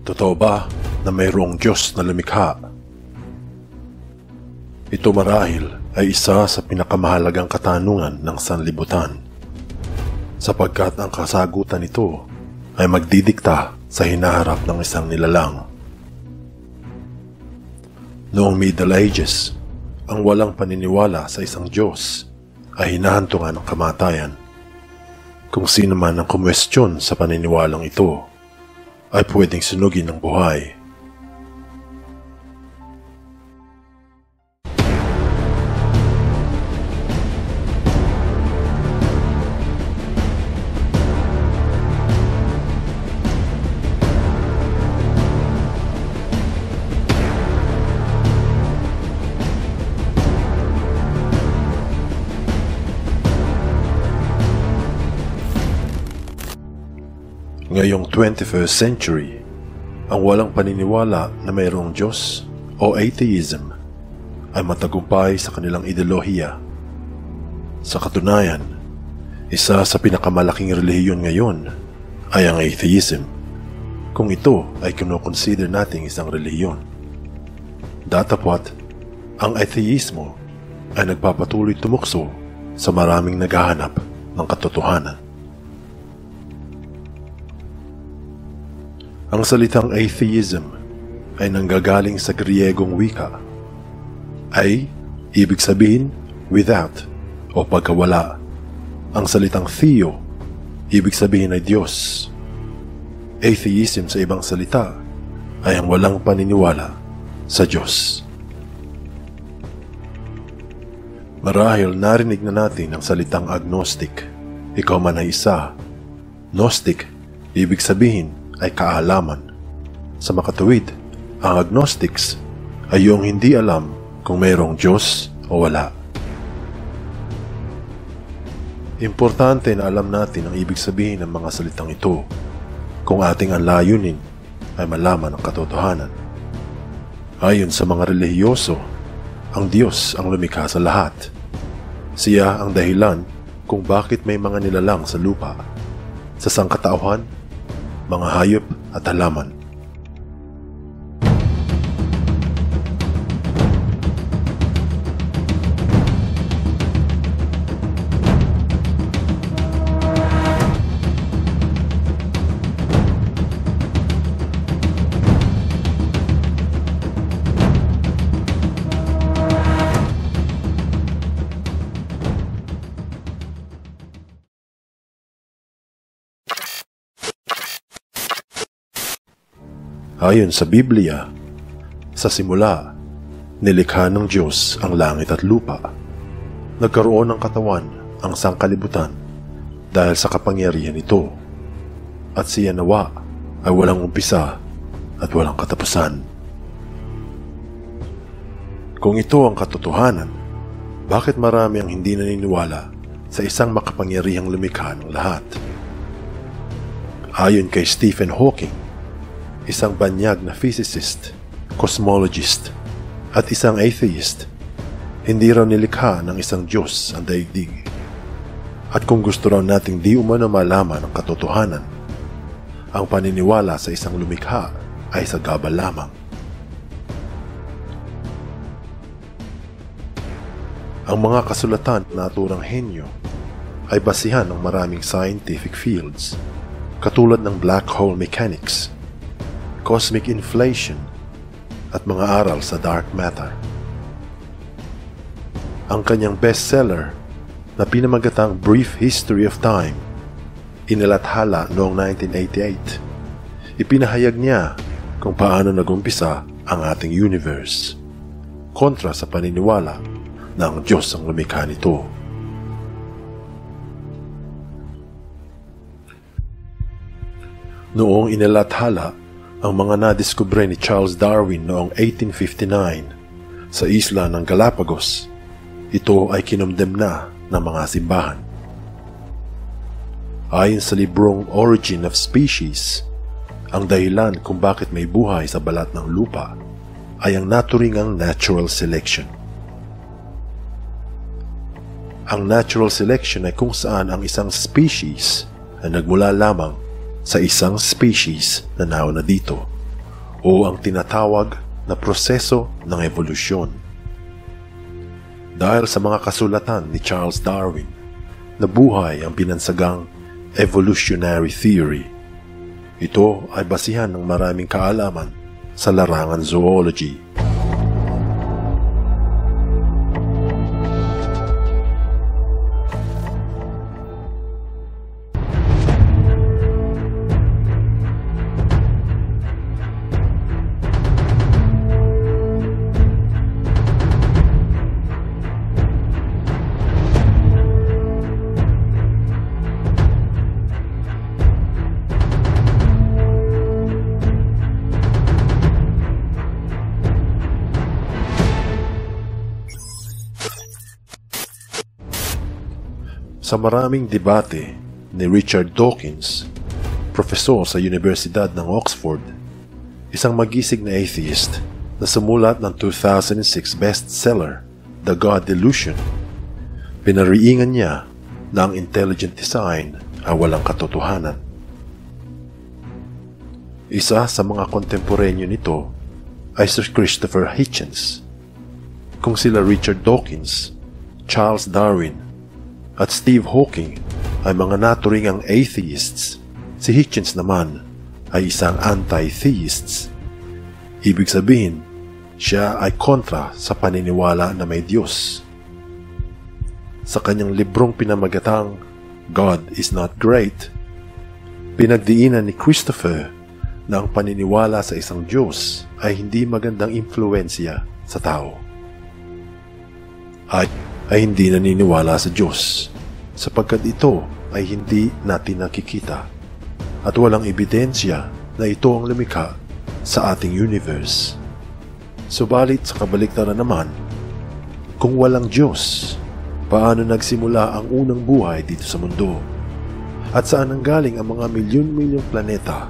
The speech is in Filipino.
Totoo ba na mayroong Diyos na lumikha? Ito marahil ay isa sa pinakamahalagang katanungan ng sanlibutan, sapagkat ang kasagutan nito ay magdidikta sa hinaharap ng isang nilalang. Noong Middle Ages, ang walang paniniwala sa isang Diyos ay hinahantungan ng kamatayan. Kung sino man ang kumwestiyon sa paniniwalang ito, ay pwedeng sunugin ng buhay. Ngayong 21st century, ang walang paniniwala na mayroong Diyos o atheism ay matagumpay sa kanilang ideolohiya. Sa katunayan, isa sa pinakamalaking relihiyon ngayon ay ang atheism, kung ito ay kinukonsider nating isang relihiyon. Datapwat, ang atheismo ay nagpapatuloy tumukso sa maraming naghahanap ng katotohanan. Ang salitang atheism ay nanggagaling sa Griegong wika. Ay, ibig sabihin, without o pagkawala. Ang salitang theo, ibig sabihin ay Diyos. Atheism sa ibang salita ay ang walang paniniwala sa Diyos. Marahil narinig na natin ang salitang agnostic. Ikaw man ay isa. Gnostic, ibig sabihin ay kaalaman. Sa makatuwid, ang agnostics ay yung hindi alam kung mayroong Diyos o wala. Importante na alam natin ang ibig sabihin ng mga salitang ito kung ating ang layunin ay malaman ang katotohanan. Ayon sa mga relihiyoso, ang Diyos ang lumikha sa lahat. Siya ang dahilan kung bakit may mga nilalang sa lupa, sa sangkatauhan, mga hayop at halaman. Ayon sa Biblia, sa simula, nilikha ng Diyos ang langit at lupa. Nagkaroon ng katawan ang sangkalibutan dahil sa kapangyarihan nito, at siya nawa ay walang umpisa at walang katapusan. Kung ito ang katotohanan, bakit marami ang hindi naniniwala sa isang makapangyarihang lumikha ng lahat? Ayon kay Stephen Hawking, isang banyag na physicist, cosmologist, at isang atheist, hindi raw nilikha ng isang Diyos ang daigdig. At kung gusto raw nating di umano malaman ang katotohanan, ang paniniwala sa isang lumikha ay sagabal lamang. Ang mga kasulatan na naturang henyo ay basihan ng maraming scientific fields, katulad ng black hole mechanics, cosmic inflation, at mga aral sa dark matter. Ang kanyang bestseller na pinamagatang Brief History of Time, inilathala noong 1988. Ipinahayag niya kung paano nagumpisa ang ating universe, kontra sa paniniwala na ang Diyos ang lumikha nito. Noong inilathala ang mga nadiskubre ni Charles Darwin noong 1859 sa isla ng Galapagos, ito ay kinumdem na ng mga simbahan. Ayon sa librong Origin of Species, ang dahilan kung bakit may buhay sa balat ng lupa ay ang naturingang natural selection. Ang natural selection ay kung saan ang isang species ay nagmula lamang sa isang species na nauna dito, o ang tinatawag na proseso ng evolusyon. Dahil sa mga kasulatan ni Charles Darwin, nabuhay ang binansagang evolutionary theory. Ito ay basihan ng maraming kaalaman sa larangan zoology. Sa maraming debate ni Richard Dawkins, profesor sa Universidad ng Oxford, isang magisig na atheist na sumulat ng 2006 bestseller, The God Delusion, pinariingan niya na ang intelligent design ay walang katotohanan. Isa sa mga kontemporaryo nito ay Sir Christopher Hitchens. Kung sila Richard Dawkins, Charles Darwin, at Steve Hawking ay mga naturingang atheists, si Hitchens naman ay isang anti-theists. Ibig sabihin, siya ay kontra sa paniniwala na may Diyos. Sa kanyang librong pinamagatang God is Not Great, pinagdiinan ni Christopher na ang paniniwala sa isang Diyos ay hindi magandang impluensya sa tao. Ay hindi naniniwala sa Diyos, sapagkat ito ay hindi natin nakikita at walang ebidensya na ito ang lumikha sa ating universe. Subalit sa kabaliktaran naman, kung walang Diyos, paano nagsimula ang unang buhay dito sa mundo? At saan nanggaling ang mga milyon-milyong planeta